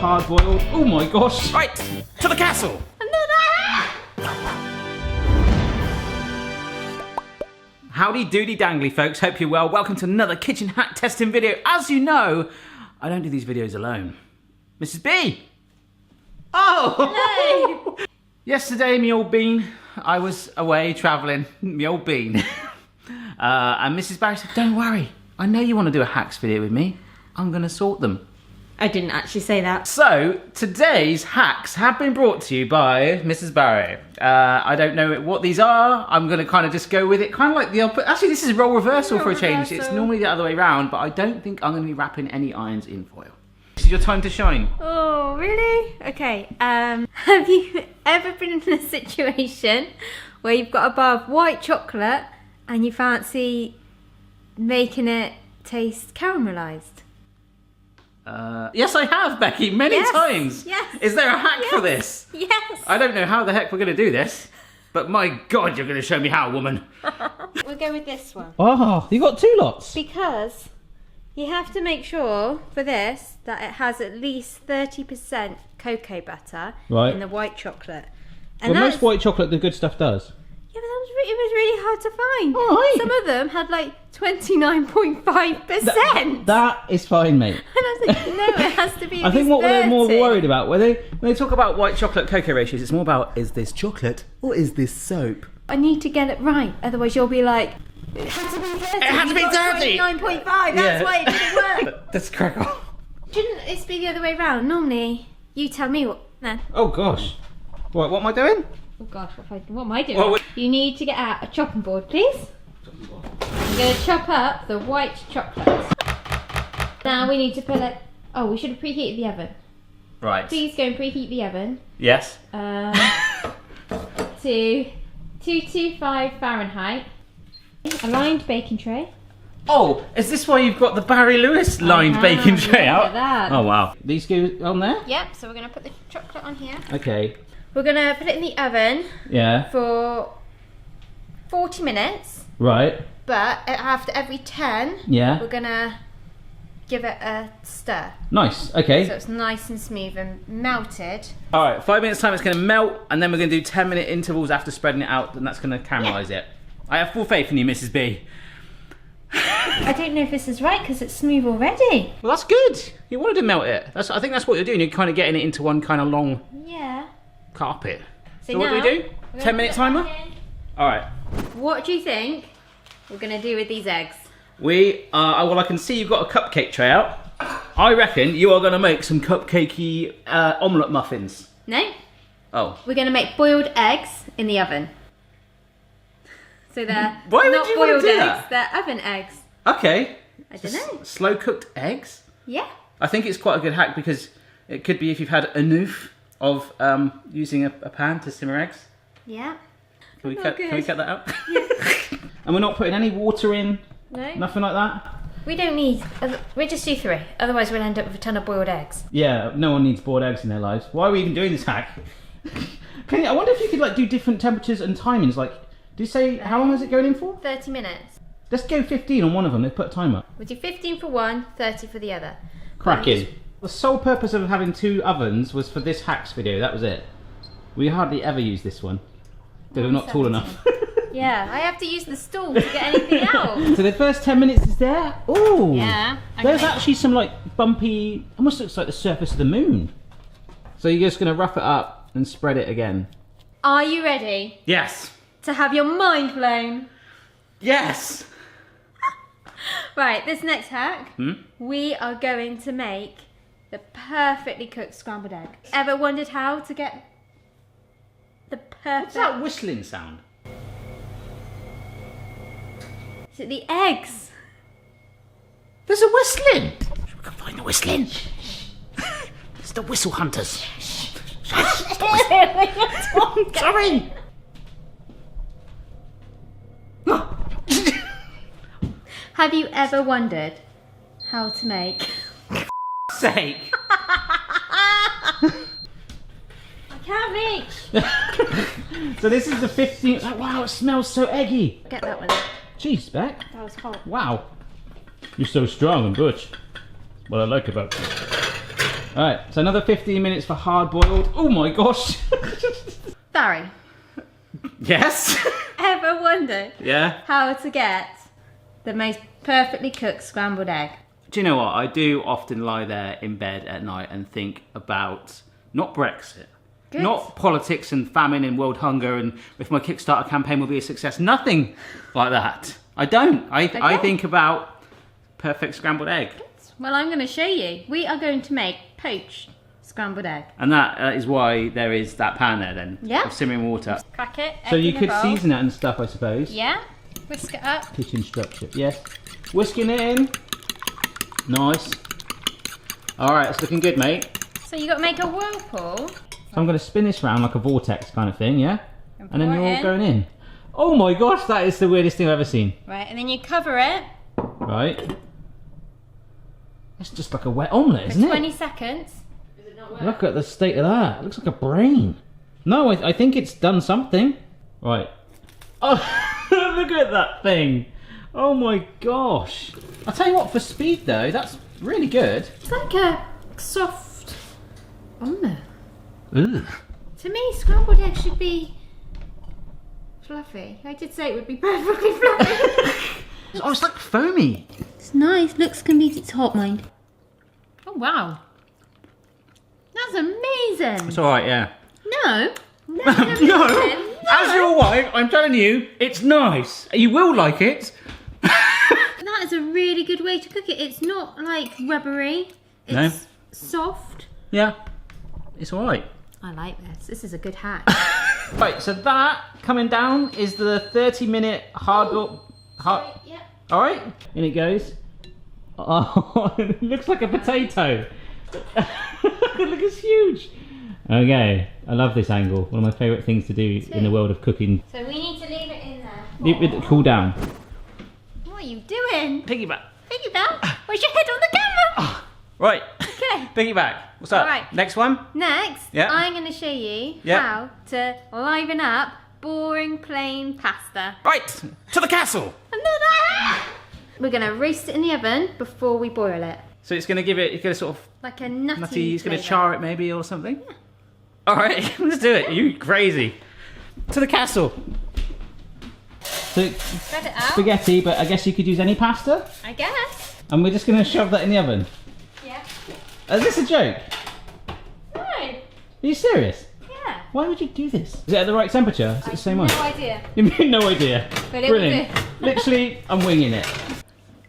hard boiled. Oh my gosh. Right, to the castle. Howdy doody dangly folks, hope you're well. Welcome to another kitchen hack testing video. As you know, I don't do these videos alone. Mrs. B! Oh! Hello! Yesterday, me old bean, I was away travelling, me old bean. And Mrs. Barry said, don't worry, I know you want to do a hacks video with me. I'm going to sort them. I didn't actually say that. So, today's hacks have been brought to you by Mrs. Barry. I don't know what these are. I'm going to kind of just go with it. Kind of like the opposite. Actually, this is role reversal for a change. It's normally the other way around, but I don't think I'm going to be wrapping any irons in foil. This is your time to shine. Oh, really? Okay. Have you ever been in a situation where you've got a bar of white chocolate and you fancy making it taste caramelized? Yes, I have, Becky, many times. Yes. Is there a hack for this? Yes. I don't know how the heck we're going to do this, but my God, you're going to show me how, woman. We'll go with this one. Oh, you got two lots. Because you have to make sure for this that it has at least 30% cocoa butter Right. in the white chocolate. And Well, that's, most white chocolate, the good stuff does. yeah, but it was really hard to find. Oh, right. Some of them had like 29.5%. That is fine, mate. And I was like, no, it has to be at I think least what they're more 30. worried about, When they talk about white chocolate cocoa ratios, it's more about, is this chocolate or is this soap? I need to get it right, otherwise you'll be like, it had to be 30. It had to be 30. 29.5, that's why it didn't work. Let's crack on. Shouldn't it be the other way round? Normally, you tell me what, no. Oh gosh. What am I doing? Oh gosh, what am I doing? Well, You need to get out a chopping board, please. I'm going to chop up the white chocolate. Now we need to put it, oh, we should have preheated the oven. Right. Please go and preheat the oven. Yes. To 225 Fahrenheit. A lined baking tray. Oh, is this why you've got the Barry Lewis lined baking tray look out? at that. Oh wow. These go on there? Yep, so we're going to put the chocolate on here. Okay. We're going to put it in the oven Yeah. for 40 minutes, Right. but after every 10, Yeah. we're going to give it a stir. Nice. Okay. So it's nice and smooth and melted. All right. 5 minutes time. It's going to melt, and then we're going to do 10-minute intervals after spreading it out, and that's going to caramelize it. I have full faith in you, Mrs. B. I don't know if this is right because it's smooth already. Well, that's good. You wanted to melt it. I think that's what you're doing. You're kind of getting it into one kind of long Yeah. carpet. So, So what do we now, do? we're gonna 10-minute put it timer? back in. All right. What do you think we're going to do with these eggs? Well, I can see you've got a cupcake tray out. I reckon you are going to make some cupcakey omelette muffins. No? Oh. We're going to make boiled eggs in the oven. So they're Why would not you wanna boiled do eggs, that? they're oven eggs. Okay. I don't know. Slow cooked eggs? Yeah. I think it's quite a good hack because it could be if you've had enough of using a pan to simmer eggs. Yeah. Can we Oh, cut good. that out? And we're not putting any water in, No. nothing like that? We don't need, we'll just do 3. Otherwise we'll end up with a ton of boiled eggs. Yeah, no one needs boiled eggs in their lives. Why are we even doing this hack? I wonder if you could like do different temperatures and timings. Like, do you say how long is it going in for? 30 minutes. Let's go 15 on one of them. Let's put a timer. We'll do 15 for one, 30 for the other. Cracking. The sole purpose of having two ovens was for this hacks video. That was it. We hardly ever use this one because we're not tall enough. Yeah, I have to use the stool to get anything out. So the first 10 minutes is there. Oh, Yeah. There's actually some like bumpy, almost looks like the surface of the moon. So you're just gonna rough it up and spread it again. Are you ready Yes. to have your mind blown? Yes. Right, this next hack, we are going to make the perfectly cooked scrambled egg. Ever wondered how to get the perfect... What's that whistling sound? Is it the eggs? There's a whistling. We can find the whistling. It's the whistle hunters. Sorry. Have you ever wondered how to make... Sake. I can't reach! So this is the 15th. Oh, wow, it smells so eggy. Get that one. Jeez, Beck. That was hot. Wow. You're so strong and butch. What I like about you. Alright, so another 15 minutes for hard boiled. Oh my gosh! Barry, Yes? ever wondered Yeah? how to get the most perfectly cooked scrambled egg? Do you know what? I do often lie there in bed at night and think about not Brexit, Good. not politics and famine and world hunger and if my Kickstarter campaign will be a success. Nothing like that. I don't. I Okay. think about perfect scrambled egg. Well, I'm going to show you. We are going to make poached scrambled egg. And that is why there is that pan there then. Yeah. Of simmering water. Crack it. So egg you in a could bowl. season it and stuff, I suppose. Yeah. Whisk it up. Kitchen structure, yes. Whisking it in. Nice. Alright, it's looking good, mate. So you got to make a whirlpool. So I'm going to spin this round like a vortex kind of thing, yeah? And then pour you're it all in. going in. Oh my gosh, that is the weirdest thing I've ever seen. Right, and then you cover it Right. It's just like a wet omelette, for isn't 20 it? seconds. Is it not Look at the state of that. It looks like a brain. No, I think it's done something. Right. Oh, look at that thing. Oh my gosh. I'll tell you what, for speed though, that's really good. It's like a soft omelette. Ugh. To me, scrambled egg should be fluffy. I did say it would be perfectly fluffy. Oh, it's like foamy. It's nice. Looks can beat its hot, mind. Oh, wow. That's amazing. It's alright, yeah. No. No, amazing. as your wife, I'm telling you, it's nice. You will like it. That is a really good way to cook it. It's not like rubbery. It's No. soft. Yeah, it's alright. I like this. This is a good hack. Right, so that coming down is the 30-minute hard. Yeah. Alright, in it goes. Oh, it looks like a potato. Look, it's huge. Okay, I love this angle. One of my favourite things to do in the world of cooking. So we need to leave it in there. Leave it cool down. What are you doing? Piggyback. Piggyback? Where's your head on the camera? Right. Okay. Piggyback. What's that? Alright. Next one? Next, Yeah. I'm going to show you Yeah. how to liven up boring plain pasta. Right, to the castle. Another! We're going to roast it in the oven before we boil it. So it's going to give it, it's going to sort of Like a nutty it's going to flavour. char it maybe or something? Alright, let's do it. You crazy. To the castle. So, Spread it out, spaghetti, but I guess you could use any pasta? I guess. And we're just going to shove that in the oven. Yeah. Is this a joke? No. Are you serious? Yeah. Why would you do this? Is it at the right temperature? Is it the same one? No idea. You have no idea. But it will Brilliant. do. Literally, I'm winging it.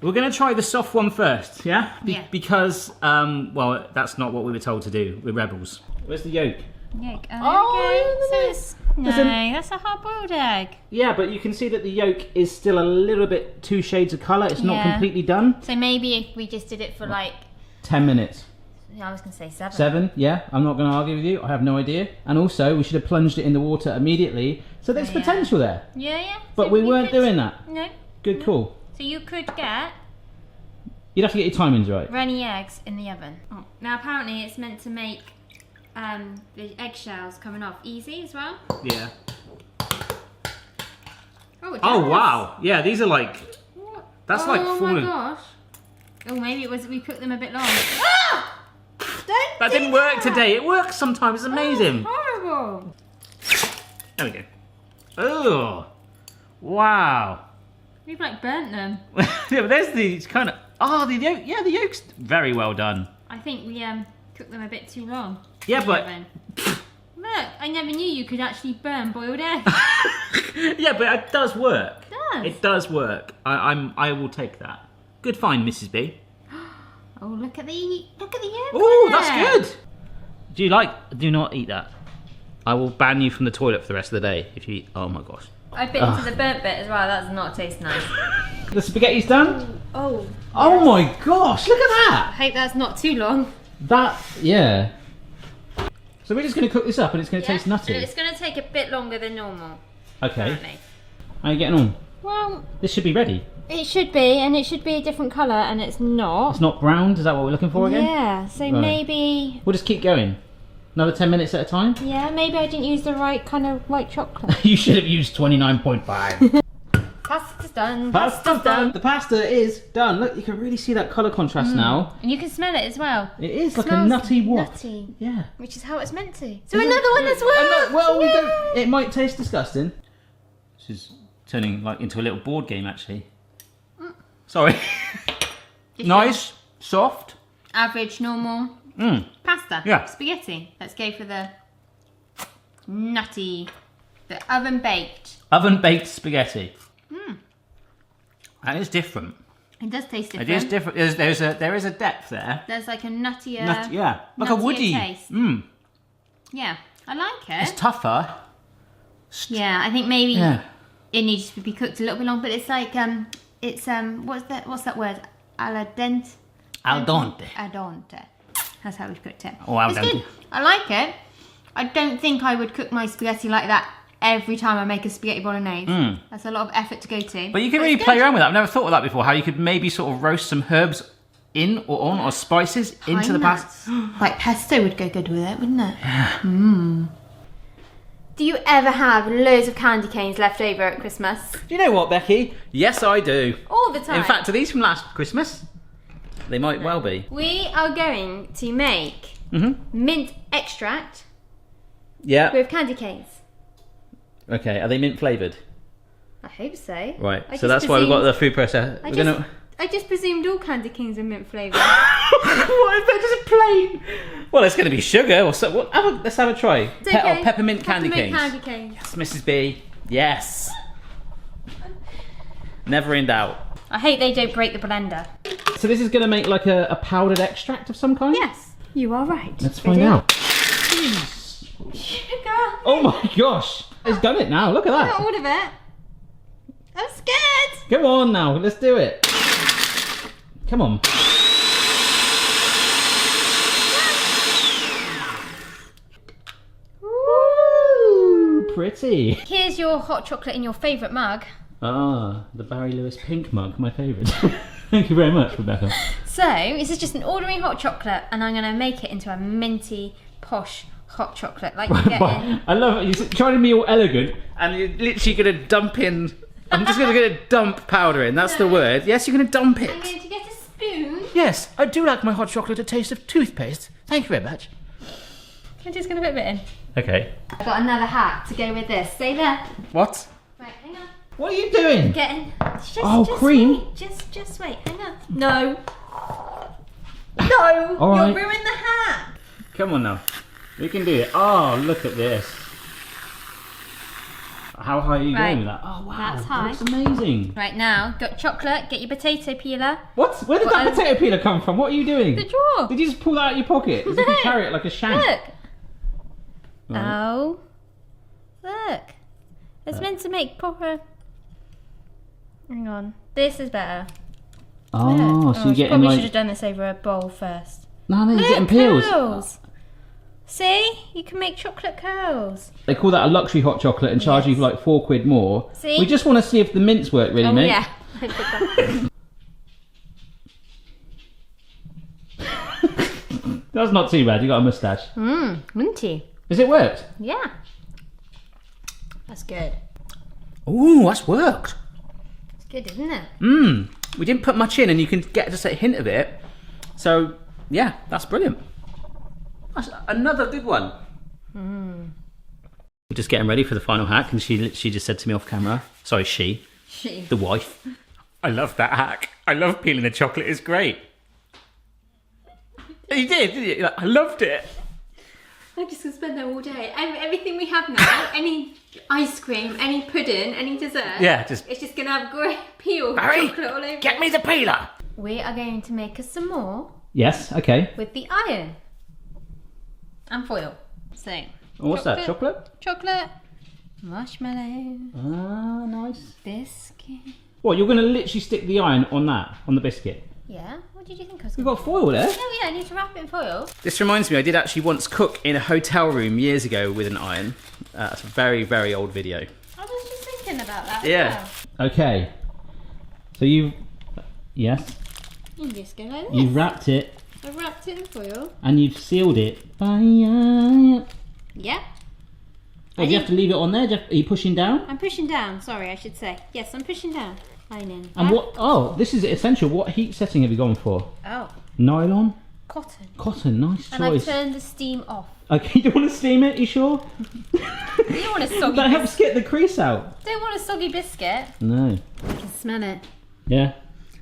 We're going to try the soft one first, yeah? Yeah. Because, well, that's not what we were told to do. We're rebels. Where's the yolk? Yolk. Oh, So it's... No, There's that's a hard-boiled egg. Yeah, but you can see that the yolk is still a little bit 2 shades of colour. It's not Yeah. completely done. So maybe if we just did it for like... 10 minutes. I was going to say 7. 7, yeah. I'm not going to argue with you. I have no idea. And also, we should have plunged it in the water immediately. So there's Oh, yeah. potential there. Yeah. But So we you weren't could- doing that. No. Good call. So you could get You'd have to get your timings right. runny eggs in the oven. Oh. Now apparently it's meant to make the eggshells coming off easy as well. Yeah. Oh, it Oh, does. wow. Yeah, these are like... What? That's like Oh falling. my gosh. Oh, maybe it was we cooked them a bit long. Ah! Don't That do didn't work that. today. It works sometimes. It's amazing. Oh, horrible. There we go. Oh. Wow. We've like burnt them. Yeah, but there's the kind of... Oh, the yolk. Yeah, the yolk's very well done. I think we cooked them a bit too long. Yeah, in the but... oven. Look, I never knew you could actually burn boiled eggs. Yeah, but it does work. does. It does work. I will take that. Good find, Mrs. B. Oh, look at the yolk. Oh, on that's it. good. Do you like... Do not eat that. I will ban you from the toilet for the rest of the day if you eat... Oh my gosh. I bit into the burnt bit as well. That does not taste nice. The spaghetti's done? Oh. Oh my gosh, look at I that! hope that's not too long. That, yeah. So we're just going to cook this up and it's going to taste nutty. And it's going to take a bit longer than normal. Okay. Apparently. How are you getting on? Well, This should be ready. it should be, and it should be a different colour, and it's not. It's not browned, is that what we're looking for again? Yeah, so Right. maybe... We'll just keep going. Another 10 minutes at a time? Yeah, maybe I didn't use the right kind of white chocolate. You should have used 29.5. Pasta's done. Pasta's done. The pasta is done. Look, you can really see that colour contrast now. And you can smell it as well. It is like a Smells nutty what? Nutty. Yeah. Which is how it's meant to. So another one as well. Well, we Yay! don't. It might taste disgusting. This is turning like into a little board game, actually. Sorry. Nice, soft. Average, normal. Pasta. Yeah. Spaghetti. Let's go for the nutty, the oven baked. Oven baked spaghetti. That is different. It does taste different. It is different. There is a depth there. There's like a nuttier. Yeah, like a nuttier woody. taste. Yeah, I like it. It's tougher. Yeah, I think maybe Yeah. it needs to be cooked a little bit long, but it's like what's that word? Al dente. Al dente. Al dente. That's how we've cooked it. Oh, al It's dente. good. I like it. I don't think I would cook my spaghetti like that every time I make a spaghetti bolognese. That's a lot of effort to go to. But you can really play around with that. I've never thought of that before. How you could maybe sort of roast some herbs in or on or spices into the pasta. Like pesto would go good with it, wouldn't it? Yeah. Do you ever have loads of candy canes left over at Christmas? Do you know what, Becky? Yes, I do. All the time. In fact, are these from last Christmas? They might well be. We are going to make mint extract Yeah. with candy canes. Okay. Are they mint flavoured? I hope so. Right. I So just that's why we've got presumed- the food processor. I just presumed all candy canes are mint flavour. What if they're just plain? Well, it's going to be sugar. Or so, let's have a try. Okay. Peppermint candy canes. Candy canes. Yes, Mrs. B. Yes. Never in doubt. I hope they don't break the blender. So this is going to make like a powdered extract of some kind? Yes, you are right. Let's find out. Sugar. Oh my gosh. It's done it now. Look at Not that. all of it. I'm scared. Come on now. Let's do it. Come on. Ooh, pretty. Here's your hot chocolate in your favourite mug. Ah, the Barry Lewis pink mug, my favourite. Thank you very much, Rebecca. So, this is just an ordinary hot chocolate, and I'm going to make it into a minty, posh hot chocolate, like you get in. I love it. You're trying to be all elegant, and you're literally going to dump in. I'm just going to dump powder in. That's the word. Yes, you're going to dump I'm it. going to get a spoon. Yes, I do like my hot chocolate to taste of toothpaste. Thank you very much. I'm just going to put a bit in. Okay. I've got another hack to go with this. Stay there. What? Right, hang on. What are you doing? Get in. Just, Oh, just cream. Wait. Just wait. Hang on. No. No. All You'll right. ruin the hack. Come on now. We can do it. Oh, look at this. How high are you Right. going with that? Oh, wow. That's that high. looks amazing. Right now, got chocolate. Get your potato peeler. What? Where did that What, potato peeler come from? What are you doing? The drawer. Did you just pull that out of your pocket? As if you No. carry it like a shank. Look. Right. Oh. Look. It's meant to make proper. Hang on. This is better. Oh, Look. so you're getting probably should like... have done this over a bowl first. No, you're Look, getting peels. curls. See? You can make chocolate curls. They call that a luxury hot chocolate and charge you like £4 more. See? We just want to see if the mints work really, Oh mate. yeah. I did that. That's not too bad, you got a moustache. Minty. Has it worked? Yeah. That's good. Ooh, that's worked. It's good, isn't it? We didn't put much in and you can get just a hint of it. So, yeah, that's brilliant. That's another good one. We're just getting ready for the final hack and she just said to me off camera, sorry, the wife. I love that hack. I love peeling the chocolate, it's great. You did, didn't you? You're like, I loved it. I'm just going to spend there all day. Everything we have now, any ice cream, any pudding, any dessert. Yeah, just... It's just going to have great peel Barry, chocolate all over get me the peeler. We are going to make us some more Yes, okay. with the iron. And foil. So, Oh, what's that, chocolate? Chocolate, marshmallow, Ah, nice. biscuit. What, you're going to literally stick the iron on that, on the biscuit? Yeah, what did you think I was We've going got foil there. Oh yeah, I need to wrap it in foil. This reminds me, I did actually once cook in a hotel room years ago with an iron. That's a very, very old video. I was just thinking about that. Yeah. As well. Okay. So you've... Yes. You can just go like this. You've wrapped it I've wrapped it in foil. and you've sealed it. Yeah. Oh, do you have to leave it on there? Are you pushing down? I'm pushing down. Sorry, I should say. Yes, I'm pushing down. Lining. And what? Oh, this is essential. What heat setting have you gone for? Oh, Nylon? cotton. Cotton, nice And I've choice. turned the steam off. Okay, do you want to steam it? You sure? You don't want a soggy That helps get the crease out. Don't want a soggy biscuit. No. I can smell it. Yeah,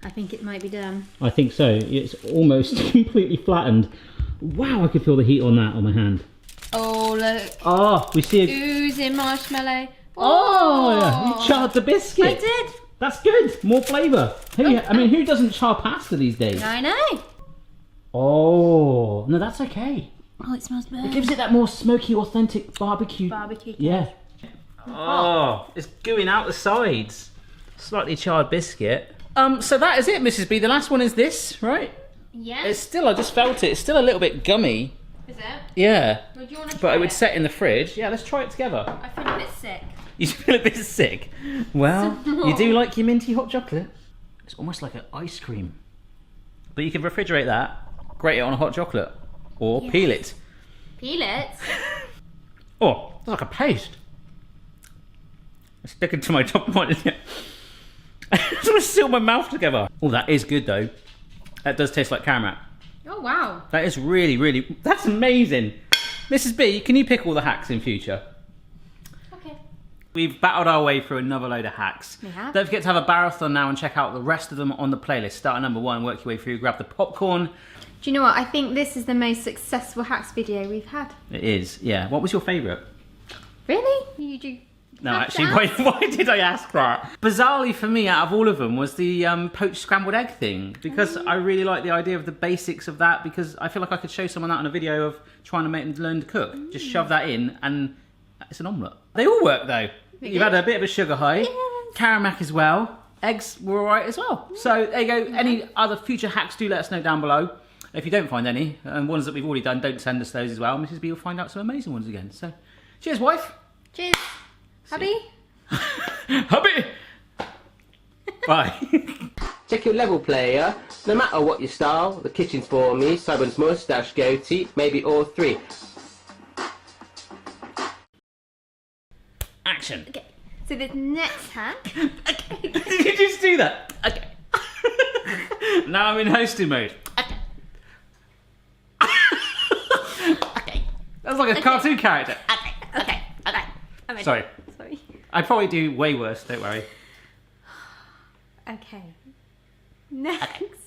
I think it might be done. I think so. It's almost completely flattened. Wow, I can feel the heat on that on my hand. Oh, look. Oh, we see a... Oozing marshmallow. Oh, yeah. You charred the biscuit. I did. That's good. More flavour. I mean, who doesn't char pasta these days? I know. Oh, no, that's okay. Oh, it smells good. It gives it that more smoky, authentic barbecue. Barbecue. Yeah. Oh, it's gooing out the sides. Slightly charred biscuit. So that is it, Mrs. B. The last one is this, right? Yeah. It's still, I just felt it. It's still a little bit gummy. Is it? Yeah. Well, do you want to But try it would it? set in the fridge. Yeah, let's try it together. I feel a bit sick. You feel a bit sick? Well, you do like your minty hot chocolate. It's almost like an ice cream. But you can refrigerate that, grate it on a hot chocolate, or Yes. peel it. Peel it. Oh, it's like a paste. It's sticking to my top one, isn't it? I just want to seal my mouth together. Oh, that is good though. That does taste like caramel. Oh, wow. That is really, really, that's amazing. Mrs. B, can you pick all the hacks in future? Okay. We've battled our way through another load of hacks. We have. Don't forget to have a marathon now and check out the rest of them on the playlist. Start at number 1, work your way through, grab the popcorn. Do you know what? I think this is the most successful hacks video we've had. It is, yeah. What was your favourite? Really? You do? No, have actually, to why did I ask that? Bizarrely for me, out of all of them, was the poached scrambled egg thing. Because I really like the idea of the basics of that, because I feel like I could show someone that on a video of trying to make them learn to cook. Just shove that in and it's an omelette. They all work though. You've had a bit of a sugar high. Yes. Caramac as well. Eggs were alright as well. So there you go. Any other future hacks, do let us know down below. If you don't find any, and ones that we've already done, don't send us those as well. Mrs. B will find out some amazing ones again. So, cheers, wife. Cheers. Hubby? Hubby! Bye. Check your level, player. No matter what your style, the kitchen's for me. Simon's moustache, goatee, maybe all three. Action. Okay. So the next hack. Did you just do that? Okay. Now I'm in hosting mode. Okay. Okay. That's like a cartoon character. Okay. I'm ready. Sorry. Sorry. I'd probably do way worse, don't worry. Okay. Next